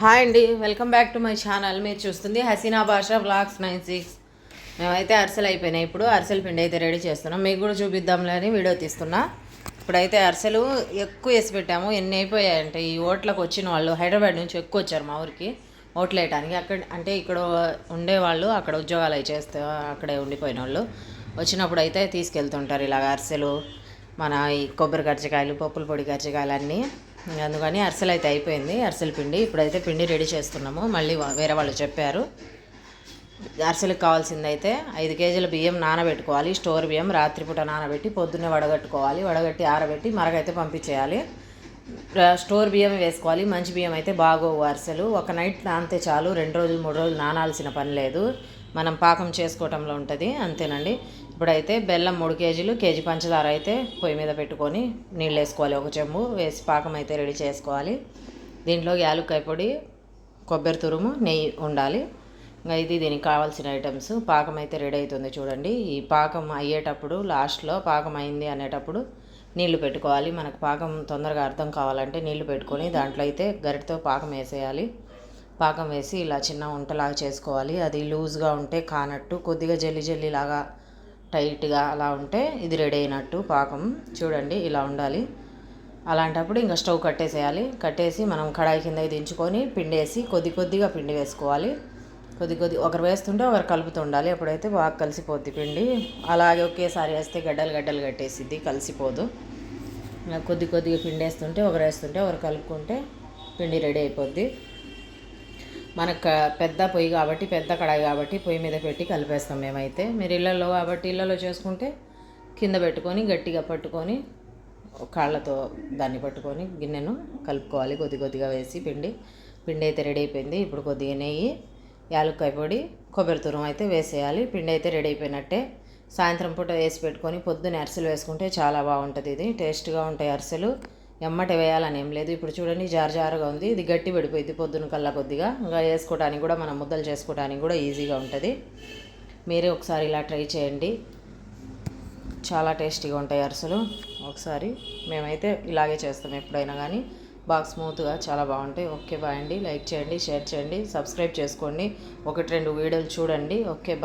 Hi అండి, welcome back to my channel. మీరు చూస్తుంది హసీనా భాషా వ్లాగ్స్ 96. మేమైతే అరిసెలు అయిపోయినాయి. ఇప్పుడు అరిసెల పిండి అయితే రెడీ చేస్తున్నాం. మీకు కూడా చూపిద్దాంలే అని వీడియో తీస్తున్నా. ఇప్పుడైతే అరిసెలు ఎక్కువ వేసి పెట్టాము. ఎన్ని అయిపోయాయంటే ఈ ఓట్లకు వచ్చిన వాళ్ళు హైదరాబాద్ నుంచి ఎక్కువ వచ్చారు మా ఊరికి ఓట్లు వేయడానికి. అక్కడ అంటే ఇక్కడ ఉండేవాళ్ళు అక్కడ ఉద్యోగాలు అవి చేస్తే అక్కడే ఉండిపోయిన వాళ్ళు వచ్చినప్పుడు అయితే తీసుకెళ్తుంటారు ఇలాగ అరిసెలు, మన ఈ కొబ్బరి కర్జికాయలు, పప్పుల పొడి కర్జికాయలు అన్నీ. అందుకని అరిసెలు అయితే అయిపోయింది. అరిసెల పిండి ఇప్పుడైతే పిండి రెడీ చేస్తున్నాము. మళ్ళీ వేరే వాళ్ళు చెప్పారు అరిసెలకు కావాల్సిందైతే 5 కేజీల బియ్యం నానబెట్టుకోవాలి. స్టోర్ బియ్యం రాత్రిపూట నానబెట్టి పొద్దున్నే వడగట్టుకోవాలి. వడగట్టి ఆరబెట్టి మరగైతే పంపించేయాలి. స్టోర్ బియ్యం వేసుకోవాలి. మంచి బియ్యం అయితే బాగోవు అరిసెలు. ఒక నైట్ నానితే చాలు, 2 రోజులు 3 రోజులు నానాల్సిన పని లేదు. మనం పాకం చేసుకోవటంలో ఉంటుంది, అంతేనండి. ఇప్పుడైతే బెల్లం 3 కేజీలు, కేజీ పంచదార అయితే పొయ్యి మీద పెట్టుకొని నీళ్ళు వేసుకోవాలి. ఒక చెంబు వేసి పాకం అయితే రెడీ చేసుకోవాలి. దీంట్లో యాలక్కాయ పొడి, కొబ్బరి తురుము, నెయ్యి ఉండాలి. ఇంకా ఇది దీనికి కావాల్సిన ఐటమ్స్. పాకం అయితే రెడీ అవుతుంది చూడండి. ఈ పాకం అయ్యేటప్పుడు లాస్ట్లో పాకం అయింది అనేటప్పుడు నీళ్లు పెట్టుకోవాలి. మనకు పాకం తొందరగా అర్థం కావాలంటే నీళ్లు పెట్టుకొని దాంట్లో అయితే గరిటతో పాకం వేసేయాలి. పాకం వేసి ఇలా చిన్న వంటలాగా చేసుకోవాలి. అది లూజ్గా ఉంటే కానట్టు, కొద్దిగా జల్లి జల్లిలాగా టైట్గా అలా ఉంటే ఇది రెడీ అయినట్టు. పాకం చూడండి ఇలా ఉండాలి. అలాంటప్పుడు ఇంకా స్టవ్ కట్టేసేయాలి. కట్టేసి మనం కడాయి కింద దించుకొని పిండి వేసి కొద్ది కొద్దిగా పిండి వేసుకోవాలి. ఒకరు వేస్తుంటే ఒకరు కలుపుతూ ఉండాలి. అప్పుడైతే బాగా కలిసిపోద్ది పిండి. అలాగే ఒకేసారి వేస్తే గడ్డలు గడ్డలు కట్టేసిద్ది, కలిసిపోదు. కొద్ది కొద్దిగా పిండి వేస్తుంటే ఒకరు వేస్తుంటే ఒకరు కలుపుకుంటే పిండి రెడీ అయిపోద్ది. మనకు పెద్ద పొయ్యి కాబట్టి, పెద్ద కడాయి కాబట్టి పొయ్యి మీద పెట్టి కలిపేస్తాం మేమైతే. మీరు ఇళ్ళల్లో కాబట్టి ఇళ్ళల్లో చేసుకుంటే కింద పెట్టుకొని గట్టిగా పట్టుకొని కాళ్ళతో దాన్ని పట్టుకొని గిన్నెను కలుపుకోవాలి. కొద్ది కొద్దిగా వేసి పిండి అయితే రెడీ అయిపోయింది. ఇప్పుడు కొద్దిగా నెయ్యి, యాలక్కాయ పొడి, కొబ్బరి తురుము అయితే వేసేయాలి. పిండి అయితే రెడీ అయిపోయినట్టే. సాయంత్రం పూట వేసి పెట్టుకొని పొద్దున్న అరిసెలు వేసుకుంటే చాలా బాగుంటుంది. ఇది టేస్ట్గా ఉంటాయి అరిసెలు. ఎమ్మటి వేయాలని ఏం లేదు. ఇప్పుడు చూడండి జారుగా ఉంది. ఇది గట్టి పడిపోయింది పొద్దున కల్లా. కొద్దిగా ఇంకా వేసుకోవడానికి కూడా, మనం ముద్దలు చేసుకోవడానికి కూడా ఈజీగా ఉంటుంది. మీరే ఒకసారి ఇలా ట్రై చేయండి, చాలా టేస్టీగా ఉంటాయి అరిసెలు. ఒకసారి మేమైతే ఇలాగే చేస్తాం ఎప్పుడైనా కానీ. బాగా స్మూత్గా చాలా బాగుంటాయి. ఓకే బాయ్ అండి. లైక్ చేయండి, షేర్ చేయండి, సబ్స్క్రైబ్ చేసుకోండి. 1-2 వీడియోలు చూడండి. Okay bye.